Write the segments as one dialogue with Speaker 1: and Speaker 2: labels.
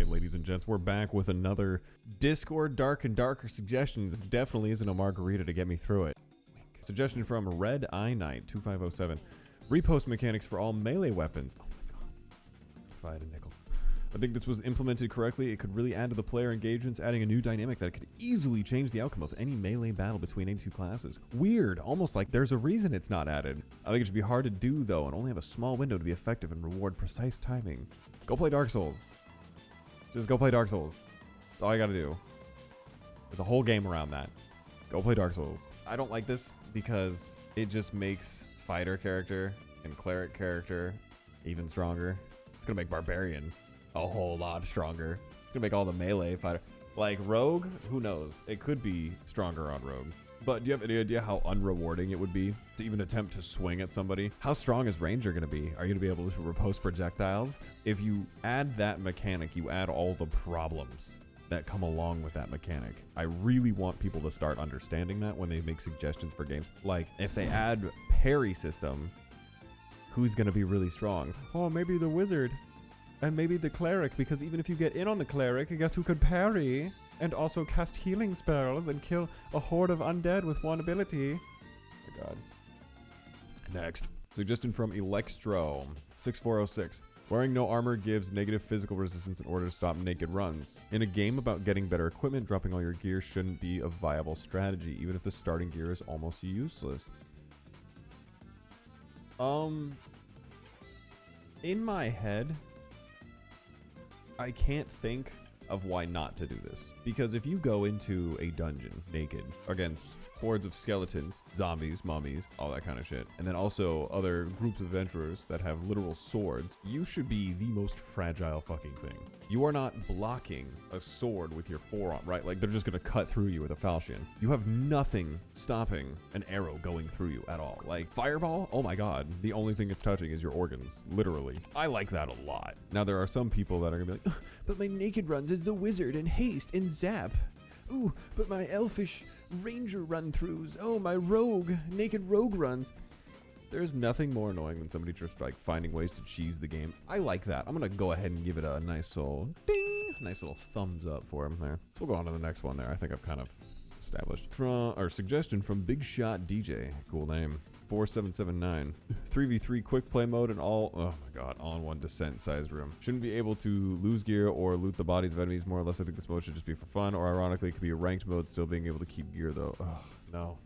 Speaker 1: Alright, ladies and gents, we're back with another Discord Dark and Darker suggestion. This definitely isn't a margarita to get me through it. Suggestion from Red Eye Knight 2507. Repost mechanics for all melee weapons. Oh my god. If I had a nickel. I think this was implemented correctly. It could really add to the player engagements, adding a new dynamic that could easily change the outcome of any melee battle between any two classes. Weird, almost like there's a reason it's not added. I think it should be hard to do though, and only have a small window to be effective and reward precise timing. Go play Dark Souls. Just go play Dark Souls. That's all you gotta do. There's a whole game around that. Go play Dark Souls. I don't like this because it just makes fighter character and cleric character even stronger. It's gonna make barbarian a whole lot stronger. It's gonna make all the melee fighter. Like rogue, who knows? It could be stronger on rogue. But do you have any idea how unrewarding it would be to even attempt to swing at somebody? How strong is Ranger going to be? Are you going to be able to repulse projectiles? If you add that mechanic, you add all the problems that come along with that mechanic. I really want people to start understanding that when they make suggestions for games. Like, if they add parry system, who's going to be really strong? Oh, maybe the wizard. And maybe the cleric, because even if you get in on the cleric, guess who could parry? And also cast healing spells and kill a horde of undead with one ability. Oh my god. Next. Suggestion from Electro 6406. Wearing no armor gives negative physical resistance in order to stop naked runs. In a game about getting better equipment, dropping all your gear shouldn't be a viable strategy, even if the starting gear is almost useless. In my head, I can't think of why not to do this. Because if you go into a dungeon naked against hordes of skeletons, zombies, mummies, all that kind of shit, and then also other groups of adventurers that have literal swords, you should be the most fragile fucking thing. You are not blocking a sword with your forearm, right? Like they're just gonna cut through you with a falchion. You have nothing stopping an arrow going through you at all. Like fireball, oh my god, the only thing it's touching is your organs, literally. I like that a lot. Now there are some people that are gonna be like, but my naked runs is the wizard and haste and zap. Ooh, but my elfish ranger run-throughs. Oh, my rogue, naked rogue runs. There's nothing more annoying than somebody just like finding ways to cheese the game. I like that. I'm gonna go ahead and give it a nice little ding, nice little thumbs up for him there. We'll go on to the next one there. I think I've kind of established. Suggestion from Big Shot DJ. Cool name. 4779. 3v3 quick play mode and all, oh my god, all-in-one descent size room. Shouldn't be able to lose gear or loot the bodies of enemies. More or less, I think this mode should just be for fun, or ironically, it could be a ranked mode, still being able to keep gear though. Oh, no.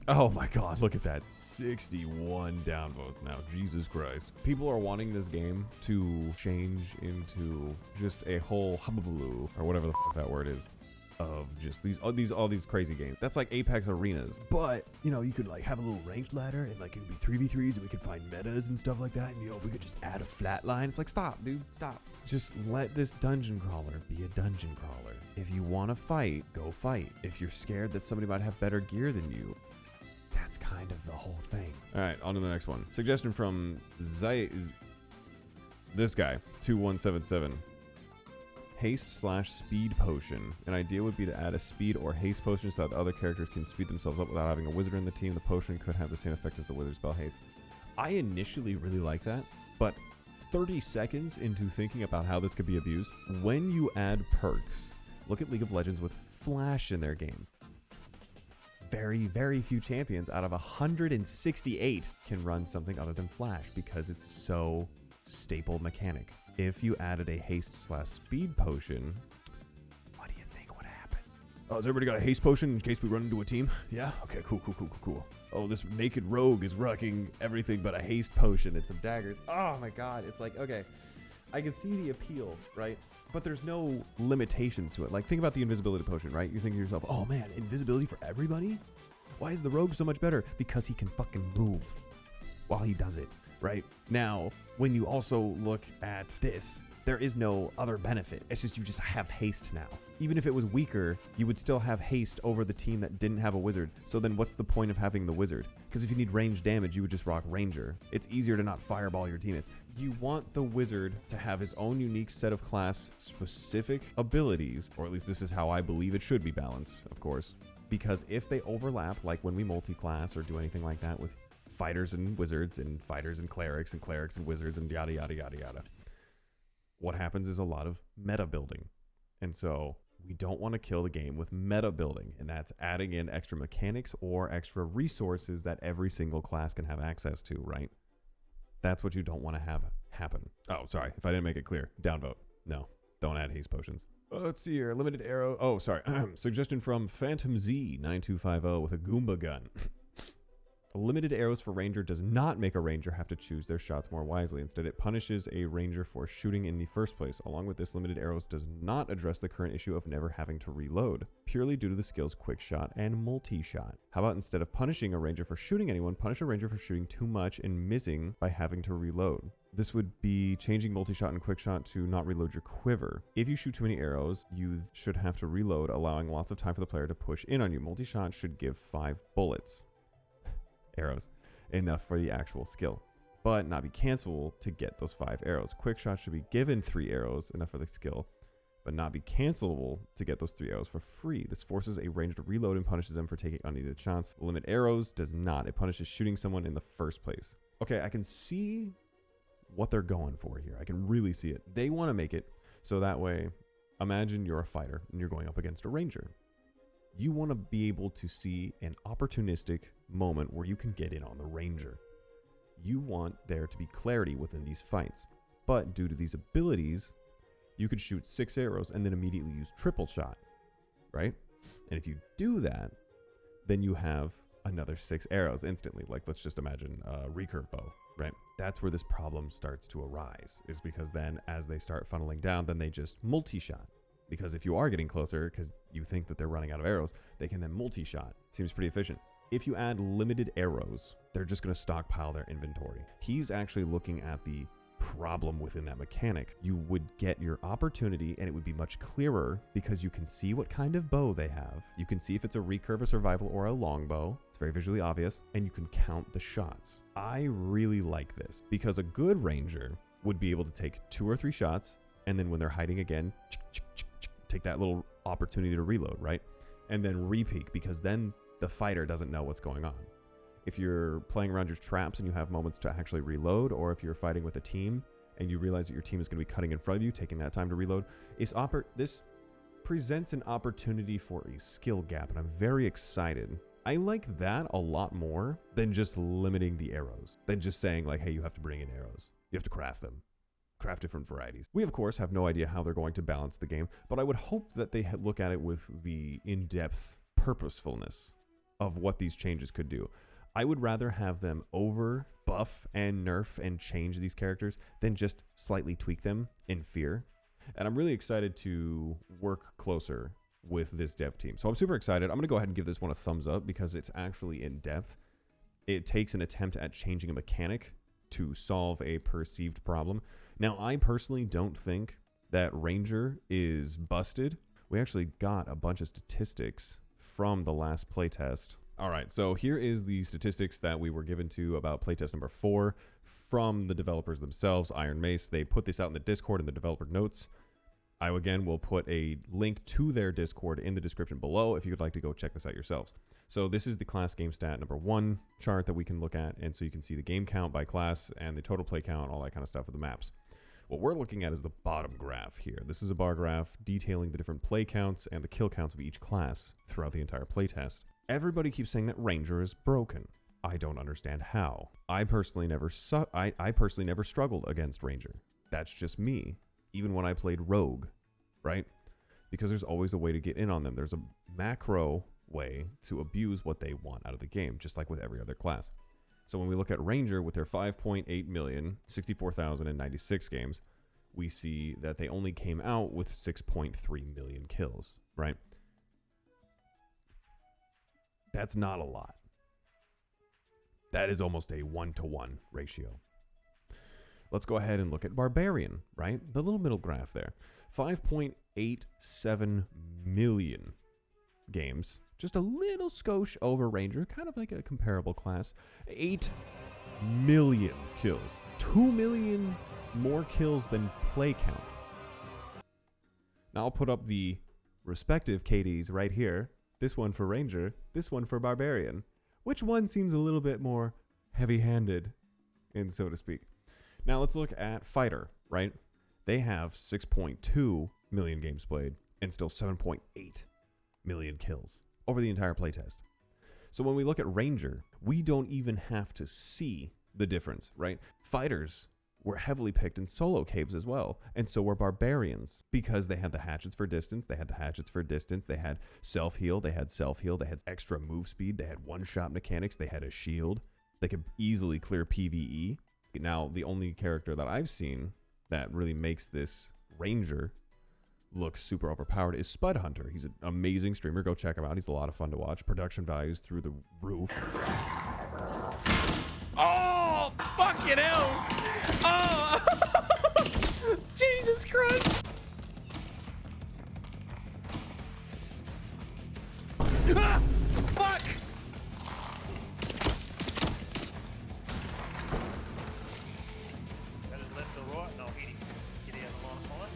Speaker 1: Oh my god, look at that. 61 downvotes now. Jesus Christ. People are wanting this game to change into just a whole hubbubaloo, or whatever the fuck that word is, of just all these crazy games. That's like Apex Arenas. But, you know, you could like have a little ranked ladder and like it would be 3v3s and we could find metas and stuff like that. And you know, if we could just add a flat line, it's like, stop, dude, stop. Just let this dungeon crawler be a dungeon crawler. If you want to fight, go fight. If you're scared that somebody might have better gear than you, that's kind of the whole thing. All right, on to the next one. Suggestion from this guy, 2177. Haste/speed potion. An idea would be to add a speed or haste potion so that other characters can speed themselves up without having a wizard in the team. The potion could have the same effect as the wizard spell haste. I initially really like that, but 30 seconds into thinking about how this could be abused, when you add perks, look at League of Legends with Flash in their game. Very, very few champions out of 168 can run something other than Flash because it's so staple mechanic. If you added a haste/speed potion, what do you think would happen? Oh, has everybody got a haste potion in case we run into a team? Yeah? Okay, cool. Oh, this naked rogue is rocking everything but a haste potion and some daggers. Oh my god, it's like, okay, I can see the appeal, right? But there's no limitations to it. Like, think about the invisibility potion, right? You think to yourself, oh man, invisibility for everybody? Why is the rogue so much better? Because he can fucking move while he does it. Right? Now, when you also look at this, there is no other benefit. It's just you just have haste now. Even if it was weaker, you would still have haste over the team that didn't have a wizard. So then what's the point of having the wizard? Because if you need range damage, you would just rock ranger. It's easier to not fireball your teammates. You want the wizard to have his own unique set of class specific abilities, or at least this is how I believe it should be balanced, of course. Because if they overlap, like when we multi-class or do anything like that with fighters and wizards and fighters and clerics and wizards and yada yada yada yada, what happens is a lot of meta building. And so we don't want to kill the game with meta building, and that's adding in extra mechanics or extra resources that every single class can have access to, right? That's what you don't want to have happen. Oh, sorry, if I didn't make it clear. Downvote. No, don't add haste potions. Let's see here. Limited arrow. Oh, sorry. Suggestion from Phantom Z 9250 with a Goomba gun. Limited arrows for ranger does not make a ranger have to choose their shots more wisely. Instead, it punishes a ranger for shooting in the first place. Along with this, limited arrows does not address the current issue of never having to reload, purely due to the skills quick shot and multi-shot. How about instead of punishing a ranger for shooting anyone, punish a ranger for shooting too much and missing by having to reload? This would be changing multi-shot and quick shot to not reload your quiver. If you shoot too many arrows, you should have to reload, allowing lots of time for the player to push in on you. Multi-shot should give 5 bullets. Arrows, enough for the actual skill, but not be cancelable to get those 5 arrows. Quick shot should be given 3 arrows, enough for the skill, but not be cancelable to get those 3 arrows for free. This forces a ranger to reload and punishes them for taking unneeded shots. Limit arrows does not. It punishes shooting someone in the first place. Okay, I can see what they're going for here. I can really see it. They want to make it so that way, imagine you're a fighter and you're going up against a ranger. You want to be able to see an opportunistic moment where you can get in on the ranger. You want there to be clarity within these fights. But due to these abilities, you could shoot 6 arrows and then immediately use triple shot, right? And if you do that, then you have another 6 arrows instantly. Like, let's just imagine a recurve bow, right? That's where this problem starts to arise, is because then as they start funneling down, then they just multi-shot. Because if you are getting closer, because you think that they're running out of arrows, they can then multi-shot. Seems pretty efficient. If you add limited arrows, they're just going to stockpile their inventory. He's actually looking at the problem within that mechanic. You would get your opportunity, and it would be much clearer because you can see what kind of bow they have. You can see if it's a recurve, a survival, or a longbow. It's very visually obvious, and you can count the shots. I really like this because a good ranger would be able to take 2 or 3 shots, and then when they're hiding again, take that little opportunity to reload, right? And then re-peek, because then the fighter doesn't know what's going on. If you're playing around your traps and you have moments to actually reload, or if you're fighting with a team and you realize that your team is going to be cutting in front of you, taking that time to reload, this presents an opportunity for a skill gap, and I'm very excited. I like that a lot more than just limiting the arrows, than just saying like, hey, you have to bring in arrows. You have to craft them. Craft different varieties. We, of course, have no idea how they're going to balance the game, but I would hope that they look at it with the in-depth purposefulness of what these changes could do. I would rather have them over buff and nerf and change these characters than just slightly tweak them in fear. And I'm really excited to work closer with this dev team. So I'm super excited. I'm going to go ahead and give this one a thumbs up because it's actually in depth. It takes an attempt at changing a mechanic to solve a perceived problem. Now, I personally don't think that Ranger is busted. We actually got a bunch of statistics from the last playtest. All right, so here is the statistics that we were given to about playtest number 4 from the developers themselves, Iron Mace. They put this out in the Discord in the developer notes. I, again, will put a link to their Discord in the description below if you would like to go check this out yourselves. So this is the class game stat number 1 chart that we can look at, and so you can see the game count by class and the total play count, all that kind of stuff with the maps. What we're looking at is the bottom graph here. This is a bar graph detailing the different play counts and the kill counts of each class throughout the entire playtest. Everybody keeps saying that Ranger is broken. I don't understand how. I personally never struggled against Ranger. That's just me. Even when I played Rogue, right? Because there's always a way to get in on them. There's a macro way to abuse what they want out of the game, just like with every other class. So when we look at Ranger with their 5.8 million, 64,096 games, we see that they only came out with 6.3 million kills, right? That's not a lot. That is almost a 1-to-1 ratio. Let's go ahead and look at Barbarian, right? The little middle graph there. 5.87 million games. Just a little skosh over Ranger, kind of like a comparable class. 8 million kills. 2 million more kills than play count. Now I'll put up the respective KDs right here. This one for Ranger, this one for Barbarian. Which one seems a little bit more heavy-handed, and so to speak? Now let's look at Fighter, right? They have 6.2 million games played and still 7.8 million kills over the entire playtest. So when we look at Ranger, we don't even have to see the difference, right? Fighters were heavily picked in solo caves as well, and so were barbarians, because they had the hatchets for distance, they had self-heal, they had extra move speed, they had one-shot mechanics, they had a shield, they could easily clear PvE. Now, the only character that I've seen that really makes this Ranger look super overpowered is Spud Hunter. He's an amazing streamer. Go check him out. He's a lot of fun to watch. Production values through the roof.
Speaker 2: Oh, fucking hell! Oh, Jesus Christ! Ah, fuck!
Speaker 3: That is left or right, and I'll hit him. Get out of the line of fire.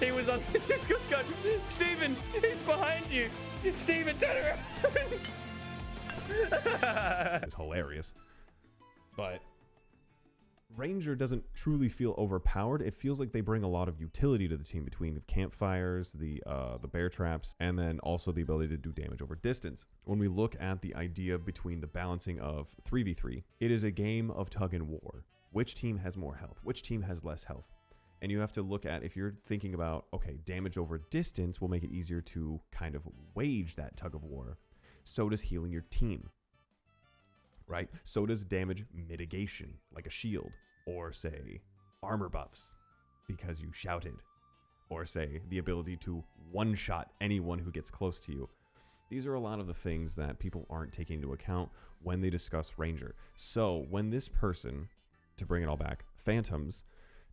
Speaker 2: He was on Disco's gun. Steven, he's behind you. Steven, turn around.
Speaker 1: It's hilarious. But Ranger doesn't truly feel overpowered. It feels like they bring a lot of utility to the team between the campfires, the bear traps, and then also the ability to do damage over distance. When we look at the idea between the balancing of 3v3, it is a game of tug and war. Which team has more health? Which team has less health? And you have to look at, if you're thinking about, okay, damage over distance will make it easier to kind of wage that tug of war. So does healing your team, right? So does damage mitigation, like a shield, or say armor buffs because you shouted, or say the ability to one-shot anyone who gets close to you. These are a lot of the things that people aren't taking into account when they discuss Ranger. So when this person, to bring it all back, Phantoms,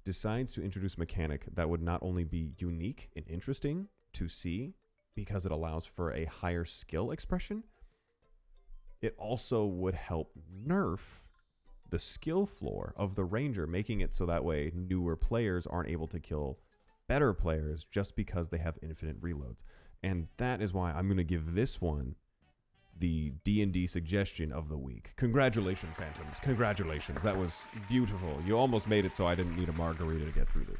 Speaker 1: decides to introduce a mechanic that would not only be unique and interesting to see because it allows for a higher skill expression, it also would help nerf the skill floor of the Ranger, making it so that way newer players aren't able to kill better players just because they have infinite reloads. And that is why I'm going to give this one the D&D suggestion of the week. Congratulations, Phantoms. Congratulations. That was beautiful. You almost made it so I didn't need a margarita to get through this.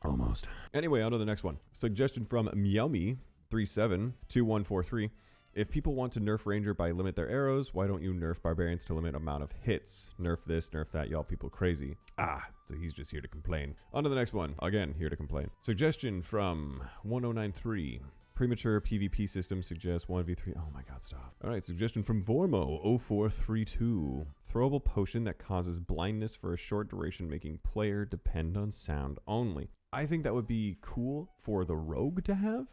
Speaker 1: Almost. Anyway, on to the next one. Suggestion from Meowme372143. If people want to nerf Ranger by limit their arrows, why don't you nerf Barbarians to limit amount of hits? Nerf this, nerf that, y'all people crazy. So he's just here to complain. On to the next one. Again, here to complain. Suggestion from 1093. Premature PvP system suggests 1v3. Oh my god, stop. All right, suggestion from Vormo0432. Throwable potion that causes blindness for a short duration, making player depend on sound only. I think that would be cool for the rogue to have,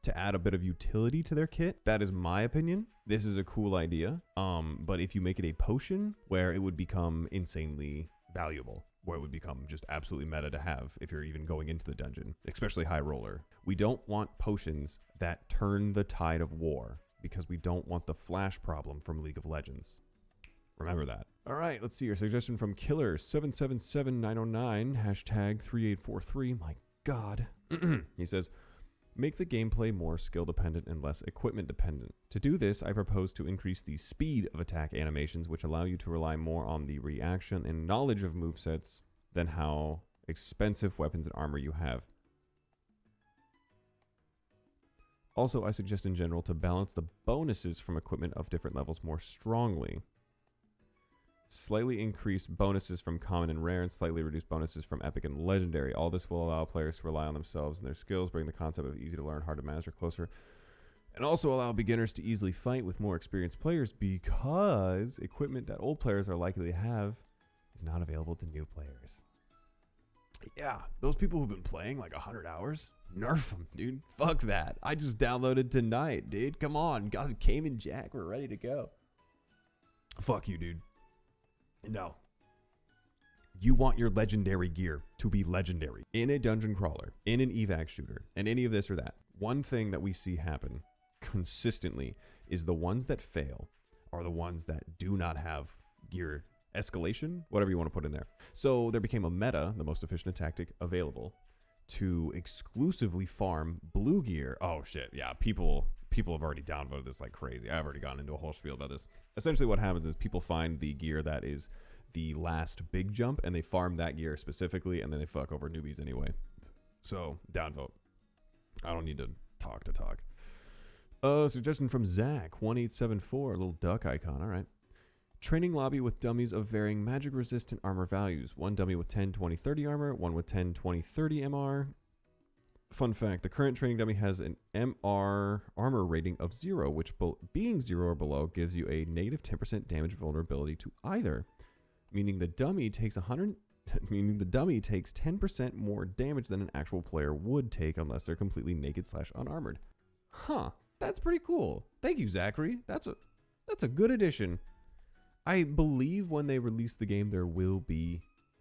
Speaker 1: to add a bit of utility to their kit. That is my opinion. This is a cool idea. But if you make it a potion where it would become insanely valuable, where it would become just absolutely meta to have if you're even going into the dungeon, especially high roller. We don't want potions that turn the tide of war, because we don't want the flash problem from League of Legends. Remember that. All right, let's see your suggestion from Killer777909, #3843. My god. He says, make the gameplay more skill dependent and less equipment dependent. To do this, I propose to increase the speed of attack animations, which allow you to rely more on the reaction and knowledge of movesets than how expensive weapons and armor you have. Also, I suggest in general to balance the bonuses from equipment of different levels more strongly. Slightly increase bonuses from common and rare, and slightly reduce bonuses from epic and legendary. All this will allow players to rely on themselves and their skills, bring the concept of easy to learn, hard to master closer, and also allow beginners to easily fight with more experienced players, because equipment that old players are likely to have is not available to new players. Yeah, those people who've been playing like 100 hours, nerf them, dude. Fuck that. I just downloaded tonight, dude. Come on. Got Cayman Jack. We're ready to go. Fuck you, dude. No. You want your legendary gear to be legendary in a dungeon crawler, in an evac shooter, and any of this or that. One thing that we see happen consistently is the ones that fail are the ones that do not have gear escalation, whatever you want to put in there. So there became a meta, the most efficient tactic available, to exclusively farm blue gear. Oh shit, yeah, people people have already downvoted this like crazy. I've already gotten into a whole spiel about this. Essentially what happens is people find the gear that is the last big jump, and they farm that gear specifically, and then they fuck over newbies anyway. So, downvote. I don't need to talk. Suggestion from Zach1874, a little duck icon. All right. Training lobby with dummies of varying magic resistant armor values. One dummy with 10, 20, 30 armor, one with 10, 20, 30 MR. Fun fact, the current training dummy has an MR armor rating of 0, which being 0 or below gives you a negative 10% damage vulnerability to either, meaning the dummy takes 10% more damage than an actual player would take unless they're completely naked / unarmored. Huh, that's pretty cool. Thank you, Zachary. That's a good addition. I believe when they release the game,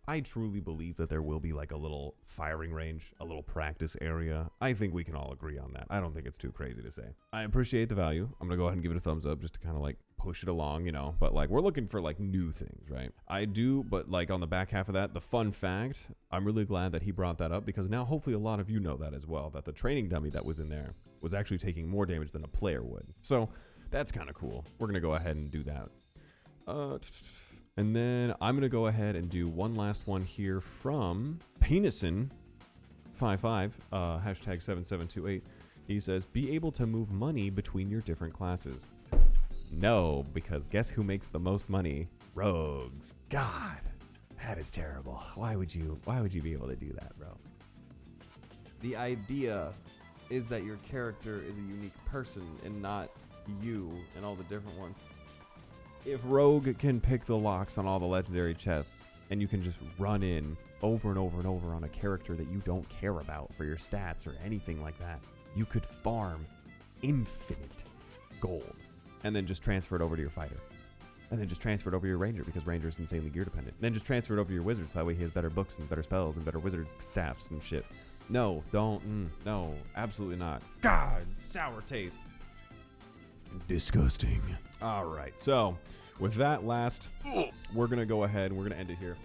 Speaker 1: I truly believe that there will be like a little firing range, a little practice area. I think we can all agree on that. I don't think it's too crazy to say. I appreciate the value. I'm going to go ahead and give it a thumbs up just to kind of like push it along, you know, but like we're looking for like new things, right? I do, but like on the back half of that, the fun fact, I'm really glad that he brought that up because now hopefully a lot of you know that as well, that the training dummy that was in there was actually taking more damage than a player would. So that's kind of cool. We're going to go ahead and do that. And then I'm going to go ahead and do one last one here from Penison55, hashtag 7728. He says, be able to move money between your different classes. No, because guess who makes the most money? Rogues. God, that is terrible. Why would you be able to do that, bro? The idea is that your character is a unique person and not you and all the different ones. If Rogue can pick the locks on all the legendary chests and you can just run in over and over and over on a character that you don't care about for your stats or anything like that, you could farm infinite gold and then just transfer it over to your fighter. And then just transfer it over to your ranger because ranger is insanely gear dependent. And then just transfer it over to your wizard so that way he has better books and better spells and better wizard staffs and shit. No, don't. No, absolutely not. God, sour taste. Disgusting. All right, so with that last, we're going to go ahead and we're going to end it here.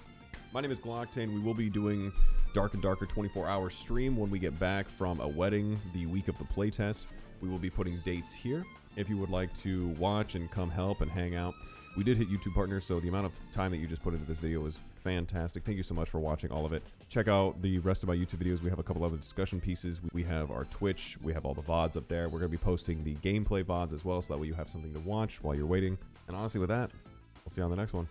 Speaker 1: My name is Glocktane. We will be doing Dark and Darker 24-hour stream when we get back from a wedding the week of the playtest. We will be putting dates here if you would like to watch and come help and hang out. We did hit YouTube partners, so the amount of time that you just put into this video was fantastic. Thank you so much for watching all of it. Check out the rest of my YouTube videos. We have a couple other discussion pieces. We have our Twitch. We have all the VODs up there. We're going to be posting the gameplay VODs as well, so that way you have something to watch while you're waiting. And honestly, with that, we'll see you on the next one.